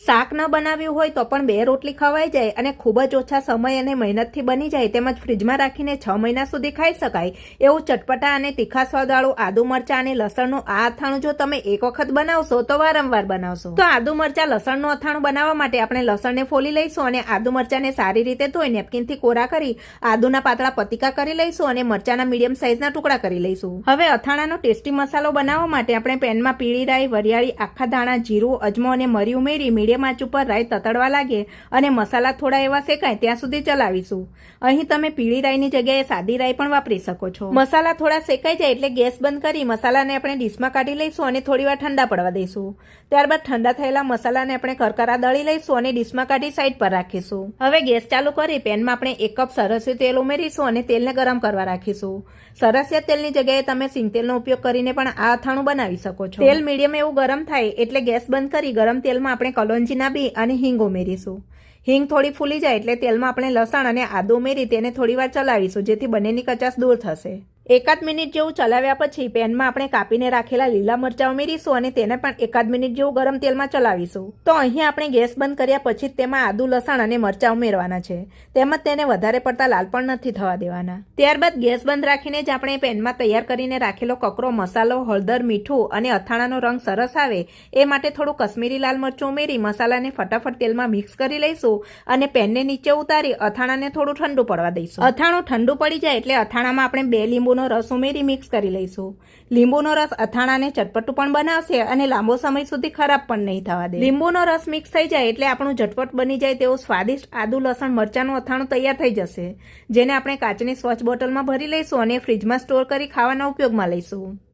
શાક ન બનાવ્યું હોય તો પણ 2 રોટલી ખવાઈ જાય અને ખૂબ જ ઓછા સમય અને મહેનતથી બની જાય, તેમજ ફ્રીજમાં રાખીને 6 મહિના સુધી ખાઈ શકાય એવું ચટપટા અને તીખા સ્વાદવાળું આદુ મરચાં અને લસણનું આ અથાણું જો તમે એક વખત બનાવશો તો વારંવાર બનાવશો. તો આદુ મરચાં લસણનું અથાણું બનાવવા માટે આપણે લસણને ફોલી લઈશું અને આદુ મરચાંને સારી રીતે ધોઈ નેપકિનથી કોરા કરી આદુના પાતળા પતીકા કરી લઈશું અને મરચાંના મીડિયમ સાઇઝના ટુકડા કરી લઈશું. હવે અથાણાનો ટેસ્ટી મસાલો બનાવવા માટે આપણે પેનમાં પીળી રાઈ, વરિયાળી, આખા ધાણા, જીરું, અજમો અને મરી ઉમેરી મીડિયમ આંચ ઉપર રાઈ તતડવા લાગે અને મસાલા થોડા એવા શેકાય ત્યાં સુધી ચલાવીશું. અહીં તમે પીળી રાઈની જગ્યાએ સાદી રાઈ પણ વાપરી શકો છો. મસાલા થોડા શેકાઈ જાય એટલે ગેસ બંધ કરી મસાલાને આપણે ડીશમાં કાઢી લઈશું અને થોડીવાર ઠંડા પડવા દઈશું. ત્યારબાદ ઠંડા થયેલા મસાલાને આપણે કરકરા દળી લઈશું અને ડીશમાં કાઢી સાઈડ પર રાખીશું. હવે ગેસ ચાલુ કરી પેનમાં આપણે 1 કપ સરસિયું તેલ ઉમેરીશું અને તેલને ગરમ કરવા રાખીશું. સરસિયા તેલની જગ્યાએ તમે સિંગ તેલનો ઉપયોગ કરીને પણ આ અથાણું બનાવી શકો છો. તેલ મીડિયમ એવું ગરમ થાય એટલે ગેસ બંધ કરી ગરમ તેલમાં આપણે કલોંજીના બી અને હિંગ ઉમેરીશું. હિંગ થોડી ફૂલી જાય એટલે તેલમાં આપણે લસણ અને આદુ ઉમેરી તેને થોડીવાર ચલાવીશું જેથી બંનેની કચાશ દૂર થશે. 1 મિનિટ જેવું ચલાવ્યા પછી પેનમાં આપણે કાપીને રાખેલા લીલા મરચાં ઉમેરીશું અને તેને પણ 1 મિનિટ જેવું ગરમ તેલમાં ચલાવીશું. તો અહીં આપણે ગેસ બંધ કર્યા પછી જ તેમાં આદુ, લસણ અને મરચાં ઉમેરવાના છે. તેમજ તેને વધારે પડતા લાલ પણ નથી થવા દેવાના. ત્યારબાદ ગેસ બંધ રાખીને જ આપણે પેનમાં તૈયાર કરીને રાખેલો કકરો મસાલો, હળદર, મીઠું અને અથાણાનો રંગ સરસ આવે એ માટે થોડું કશ્મીરી લાલ મરચું ઉમેરી મસાલાને ફટાફટ તેલમાં મિક્સ કરી લઈશું અને પેનને નીચે ઉતારી અથાણાને થોડું ઠંડુ પડવા દઈશું. અથાણું ઠંડુ પડી જાય એટલે અથાણામાં આપણે 2 લીંબુનો રસ ઉમેરી મિક્સ કરી લઈશું. લીંબુનો રસ અથાણાને ચટપટું પણ બનાવશે અને લાંબો સમય સુધી ખરાબ પણ નહીં થવા દે. લીંબુનો રસ મિક્સ થઈ જાય એટલે આપણું ઝટપટ બની જાય તેવું સ્વાદિષ્ટ આદુ, લસણ, મરચાંનું અથાણું તૈયાર થઈ જશે, જેને આપણે કાચની સ્વચ્છ બોટલમાં ભરી લઈશું અને ફ્રીજમાં સ્ટોર કરી ખાવાના ઉપયોગમાં લઈશું.